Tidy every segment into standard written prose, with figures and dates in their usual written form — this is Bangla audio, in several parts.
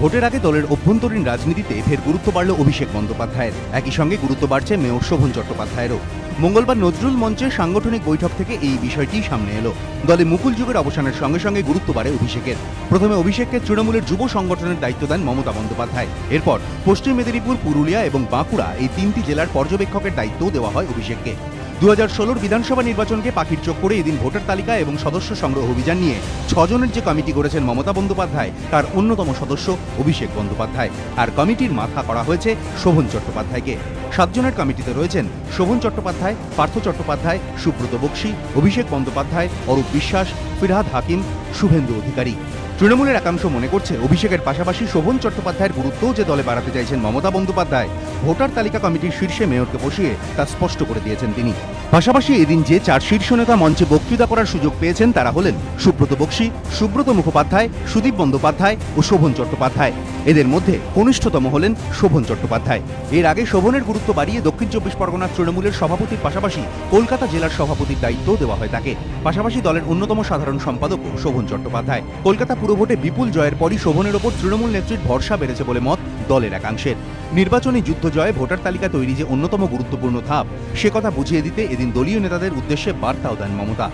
ভোটের আগে দলের অভ্যন্তরীণ রাজনীতিতে ফের গুরুত্ব বাড়ল অভিষেক বন্দ্যোপাধ্যায়ের। একই সঙ্গে গুরুত্ব বাড়ছে মেয়র শোভন চট্টোপাধ্যায়েরও। মঙ্গলবার নজরুল মঞ্চে সাংগঠনিক বৈঠক থেকে এই বিষয়টি সামনে এলো। দলে মুকুল যুগের অবসানের সঙ্গে সঙ্গে গুরুত্ব বাড়ে অভিষেকের। প্রথমে অভিষেককে তৃণমূলের যুব সংগঠনের দায়িত্ব দেন মমতা বন্দ্যোপাধ্যায়। এরপর পশ্চিম মেদিনীপুর, পুরুলিয়া এবং বাঁকুড়া এই তিনটি জেলার পর্যবেক্ষকের দায়িত্বও দেওয়া হয় অভিষেককে। 2016 বিধানসভা নির্বাচনকে পাখির চোখ করে এদিন ভোটার তালিকা এবং সদস্য সংগ্রহ অভিযান নিয়ে 6 জনের যে কমিটি করেছেন মমতা বন্দ্যোপাধ্যায়, তার অন্যতম সদস্য অভিষেক বন্দ্যোপাধ্যায়। আর কমিটির মাথা করা হয়েছে শোভন চট্টোপাধ্যায়কে। 7 জনের কমিটিতে রয়েছেন শোভন চট্টোপাধ্যায়, পার্থ চট্টোপাধ্যায়, সুব্রত বক্সী, অভিষেক বন্দ্যোপাধ্যায়, অরূপ বিশ্বাস, ফিরহাদ হাকিম, শুভেন্দু অধিকারী। তৃণমূলের একাংশ মনে করছে অভিষেকের পাশাপাশি শোভন চট্টোপাধ্যায়ের গুরুত্বও যে দলে বাড়াতে চাইছেন মমতা বন্দ্যোপাধ্যায়। ভোটার তালিকা কমিটির শীর্ষে মেয়রকে বসিয়ে তা স্পষ্ট করে দিয়েছেন তিনি। পাশাপাশি এদিন যে 4 শীর্ষ নেতা মঞ্চে বক্তৃতা করার সুযোগ পেয়েছেন তারা হলেন সুব্রত বক্সী, সুব্রত মুখোপাধ্যায়, সুদীপ বন্দ্যোপাধ্যায় ও শোভন চট্টোপাধ্যায়। এদের মধ্যে কনিষ্ঠতম হলেন শোভন চট্টোপাধ্যায়। এর আগে শোভনের গুরুত্ব বাড়িয়ে দক্ষিণ 24 পরগনার তৃণমূলের সভাপতির পাশাপাশি কলকাতা জেলার সভাপতির দায়িত্বও দেওয়া হয় তাকে। পাশাপাশি দলের অন্যতম সাধারণ সম্পাদক শোভন চট্টোপাধ্যায়। কলকাতা পুরভোটে বিপুল জয়ের পরই শোভনের ওপর তৃণমূল নেত্রীর ভরসা বেড়েছে বলে মত দলের একাংশের। নির্বাচনী যুদ্ধ জয়ে ভোটার তালিকা তৈরি যে অন্যতম গুরুত্বপূর্ণ ধাপ, সে কথা বুঝিয়ে দিতে এদিন দলীয় নেতাদের উদ্দেশ্যে বার্তাও দেন মমতা।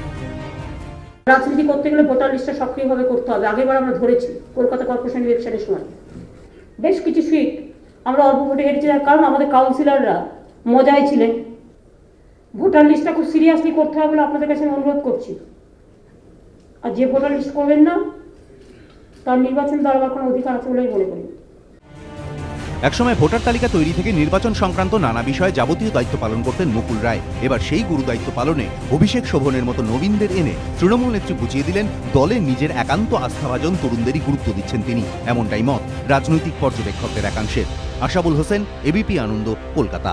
রাজনীতি করতে গেলে ভোটার লিস্টটা সক্রিয়ভাবে করতে হবে। আগেরবার আমরা ধরেছি কলকাতা কর্পোরেশন ইলেকশনের সময় বেশ কিছু সিট আমরা অল্প ভোটে হেরেছি, তার কারণ আমাদের কাউন্সিলররা মজায় ছিলেন। ভোটার লিস্টটা খুব সিরিয়াসলি করতে হবে বলে আপনাদের কাছে আমি অনুরোধ করছি। আর যে ভোটার লিস্ট করবেন না তার নির্বাচন দেওয়ার কোনো অধিকার আছে বলেই মনে করি। একসময় ভোটার তালিকা তৈরি থেকে নির্বাচন সংক্রান্ত নানা বিষয়ে যাবতীয় দায়িত্ব পালন করতেন মুকুল রায়। এবার সেই গুরু দায়িত্ব পালনে অভিষেক শোভনের মতো নবীনদের এনে তৃণমূল নেত্রী বুঝিয়ে দিলেন দলে নিজের একান্ত আস্থাভাজন তরুণদেরই গুরুত্ব দিচ্ছেন তিনি। এমনটাই মত রাজনৈতিক পর্যবেক্ষকদের একাংশের। আশাবুল হোসেন, এবিপি আনন্দ, কলকাতা।